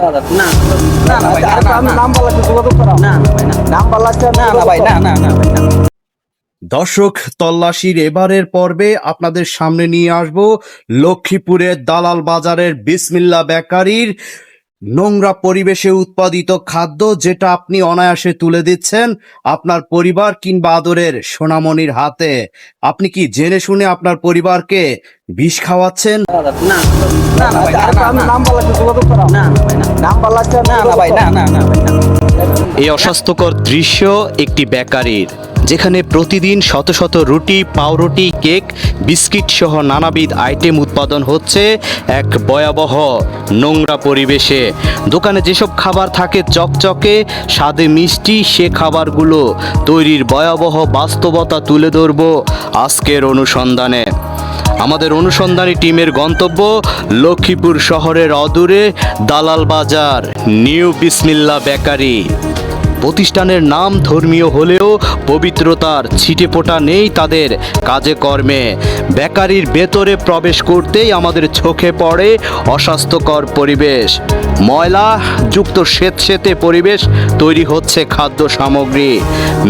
না না না ভাই, আমি নাম বলাতে যোগাযোগ করা না না ভাই, না নাম বলাতে না না ভাই, না না না ভাই, না। দর্শক, তল্লাশির এবারের পর্বে আপনাদের সামনে নিয়ে আসব লক্ষ্মীপুরের দালাল বাজারের বিসমিল্লা বেকারির নোংরা পরিবেশে উৎপাদিত খাদ্য, যেটা আপনি অনায়াসে তুলে দিচ্ছেন আপনার পরিবার কিংবা আদরের সোনামণির হাতে। আপনি কি জেনে শুনে আপনার পরিবারকে বিষ খাওয়াচ্ছেন? না না না ভাই, না আমি না নাম বলাতে যোগাযোগ করা না না ভাই, না নাম বলাতে না না ভাই, না না না ভাই, না। এই অস্বাস্থ্যকর দৃশ্য একটি বেকারির, যেখানে প্রতিদিন শত শত রুটি, পাউরুটি, কেক, বিস্কিট সহ নানাবিধ আইটেম উৎপাদন হচ্ছে এক ভয়াবহ নোংরা পরিবেশে। দোকানে যেসব খাবার থাকে চকচকে স্বাদে মিষ্টি, সে খাবারগুলো তৈরির ভয়াবহ বাস্তবতা তুলে ধরব আজকের অনুসন্ধানে। আমাদের অনুসন্ধানী টিমের গন্তব্য লক্ষ্মীপুর শহরের অদূরে দালাল বাজার নিউ বিসমিল্লা বেকারি। প্রতিষ্ঠানের নাম ধর্মীয় হলেও পবিত্রতার ছিটেফোঁটা নেই তাদের কাজে কর্মে। বেকারির ভেতরে প্রবেশ করতেই আমাদের চোখে পড়ে অস্বাস্থ্যকর পরিবেশ। ময়লা যুক্ত স্যাঁতসেঁতে পরিবেশ তৈরি হচ্ছে খাদ্য সামগ্রী।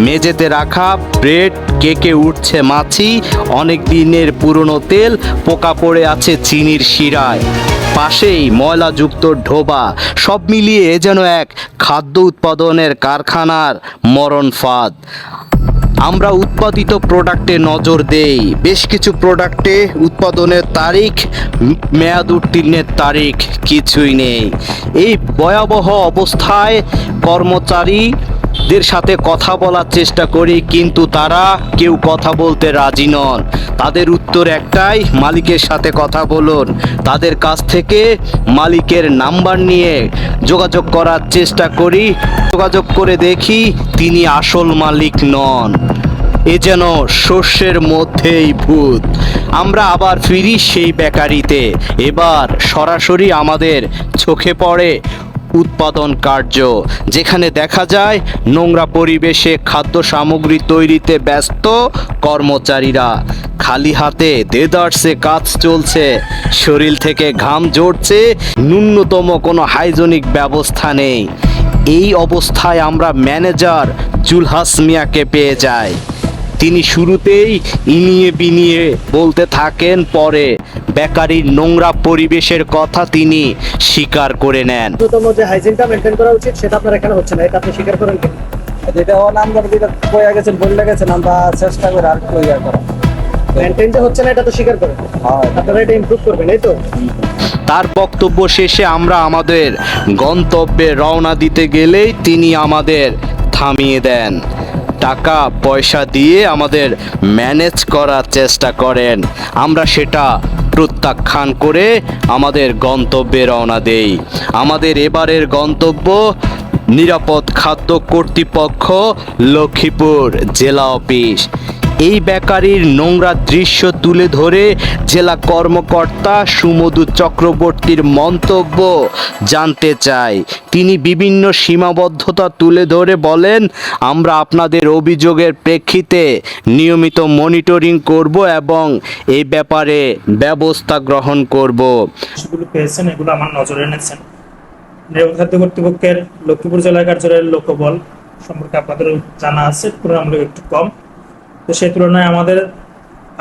মেঝেতে রাখা ব্রেড, কেকে উঠছে মাছি, অনেক দিনের পুরনো তেল, পোকা পড়ে আছে চিনির শিরায়, পাশেই ময়লাযুক্ত ঢোবা। সব মিলিয়ে যেন এক খাদ্য উৎপাদনের কারখানার মরণ ফাঁদ। আমরা উৎপাদিত প্রোডাক্টে নজর দেই। বেশ কিছু প্রোডাক্টে উৎপাদনের তারিখ, মেয়াদ উত্তীর্ণের তারিখ কিছুই নেই। এই ভয়াবহ অবস্থায় কর্মচারীদের সাথে কথা বলার চেষ্টা করি, কিন্তু তারা কেউ কথা বলতে রাজি নন। তাদের উত্তর একটাই, মালিকের সাথে কথা বলুন। তাদের কাছ থেকে মালিকের নাম্বার নিয়ে যোগাযোগ করার চেষ্টা করি। যোগাযোগ করে দেখি তিনি আসল মালিক নন। এ যেন শস্যের মধ্যেই ভূত। আমরা আবার ফিরি সেই বেকারিতে। এবার সরাসরি আমাদের চোখে পড়ে উৎপাদন কার্য, যেখানে দেখা যায় নোংরা পরিবেশে খাদ্য সামগ্রী তৈরিতে ব্যস্ত কর্মচারীরা। খালি হাতে দেদারসে কাজ চলছে, শরীর থেকে ঘাম ঝরছে, ন্যূনতম কোনো হাইজেনিক ব্যবস্থা নেই। এই অবস্থায় আমরা ম্যানেজার জুলহাস মিয়াকে পেয়ে যাই। তিনি শুরুতেই ইনিয়ে বিনিয়ে বলতে থাকেন, পরে বেকারির নোংরা পরিবেশের কথা তিনি স্বীকার করে নেন। ন্যূনতম যে হাইজিনটা মেনটেন করা উচিত সেটা আপনার এখানে হচ্ছে না, এটা আপনি স্বীকার করেন কি? যেটা নাম যেটা কইয়া গেছেন বলে গেছেন, আমরা চেষ্টা করে আর কইয়া করা মেনটেন যে হচ্ছে না এটা তো স্বীকার করেন, হয়। আপনারা এটা ইমপ্রুভ করবেন, এই তো? তার বক্তব্য শেষে আমরা আমাদের গন্তব্যে রওনা দিতে গেলেই তিনি আমাদের থামিয়ে দেন। টাকা পয়সা দিয়ে আমাদের ম্যানেজ করার চেষ্টা করেন। আমরা সেটা প্রত্যাখ্যান করে আমাদের গন্তব্যে রওনা দেই। আমাদের এবারের গন্তব্য নিরাপদ খাদ্য কর্তৃপক্ষ, লক্ষ্মীপুর জেলা অফিস। এই বেকারির নোংরা দৃশ্য তুলে ধরে জেলা কর্মকর্তা সুমধু চক্রবর্তীর মন্তব্য জানতে চাই। তিনি বিভিন্ন সীমাবদ্ধতা তুলে ধরে বলেন, আমরা আপনাদের অভিযোগের প্রেক্ষিতে নিয়মিত মনিটরিং করব এবং এই ব্যাপারে ব্যবস্থা গ্রহণ করব। সেগুলো পেয়েছেন, এগুলো আমার নজরে এনেছেন। নিরাপদ খাদ্য কর্তৃপক্ষের লক্ষ্মীপুর জেলা কার্যালয়ের লোকবল সম্পর্কে আপনাদের জানা আছে, তুলনামূলক একটু কম। তো সেই তুলনায়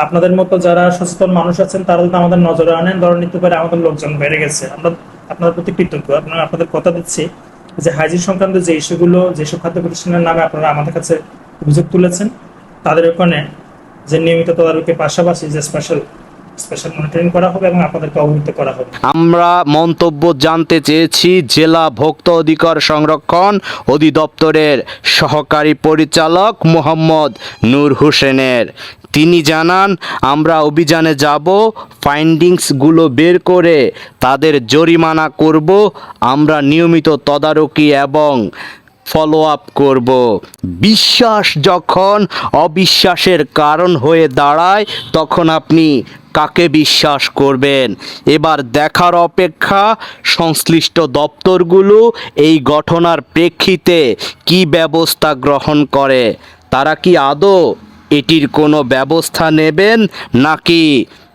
আপনাদের মতো যারা সচেতন মানুষ আছেন তারা যদি আমাদের নজরে আনেন, ধরে নিতে পারে আমাদের লোকজন বেড়ে গেছে। আমরা আপনাদের প্রতি কৃতজ্ঞ। আপনাদের কথা দিচ্ছি যে হাইজিন সংক্রান্ত যে ইস্যুগুলো, যেসব খাদ্য প্রতিষ্ঠানের নামে আপনারা আমাদের কাছে অভিযোগ তুলেছেন, তাদের ওখানে যে নিয়মিত তদারকির পাশাপাশি যে স্পেশাল মনিটরিং করা হবে এবং আপনাদেরকে অবহিত করা হবে। আমরা মন্তব্য জানতে চেয়েছি জেলা ভোক্তা অধিকার সংরক্ষণ অধিদপ্তরের সহকারী পরিচালক মোহাম্মদ নূর হোসেনের। তিনি জানান, আমরা অভিযানে যাব, ফাইন্ডিংসগুলো বের করে তাদের জরিমানা করব। আমরা নিয়মিত তদারকি এবং ফলো আপ করব। বিশ্বাস যখন অবিশ্বাসের কারণ হয়ে দাঁড়ায়, তখন আপনি কাকে বিশ্বাস করবেন? এবার দেখার অপেক্ষা সংশ্লিষ্ট দপ্তরগুলো এই ঘটনার প্রেক্ষিতে কি ব্যবস্থা গ্রহণ করে। তারা কি আদৌ এটির কোনো ব্যবস্থা নেবেন, নাকি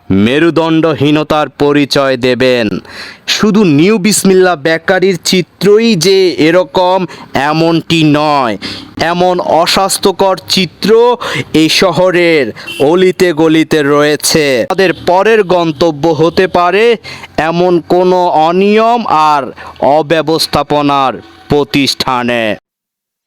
মেরুদণ্ডহীনতার পরিচয় দেবেন। শুধু নিউ বিসমিল্লা বেকারির চিত্রই যে এরকম এমনটি নয়, এমন অস্বাস্থ্যকর চিত্র এই শহরের অলিতে গলিতে রয়েছে। তাদের পরের গন্তব্য হতে পারে এমন কোনো অনিয়ম আর অব্যবস্থাপনার প্রতিষ্ঠানে।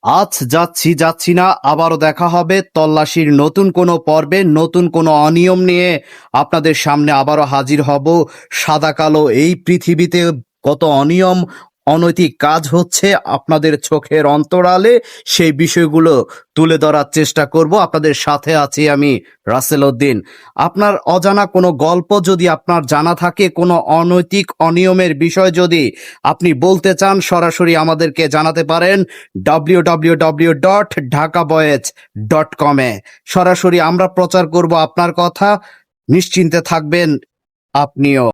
আজ যাচ্ছি না, আবারও দেখা হবে তল্লাশির নতুন কোনো পর্বে, নতুন কোনো অনিয়ম নিয়ে আপনাদের সামনে আবারও হাজির হব। সাদা কালো এই পৃথিবীতে কত অনিয়ম অনৈতিক কাজ হচ্ছে আপনাদের চোখের অন্তরালে, সেই বিষয়গুলো তুলে ধরার চেষ্টা করব। আপনাদের সাথে আছি আমি রাসেল উদ্দিন। আপনার অজানা কোনো গল্প যদি আপনার জানা থাকে, কোনো অনৈতিক অনিয়মের বিষয় যদি আপনি বলতে চান, সরাসরি আমাদেরকে জানাতে পারেন www.dhakaboyez.com এ। সরাসরি আমরা প্রচার করব আপনার কথা, নিশ্চিন্তে থাকবেন আপনিও।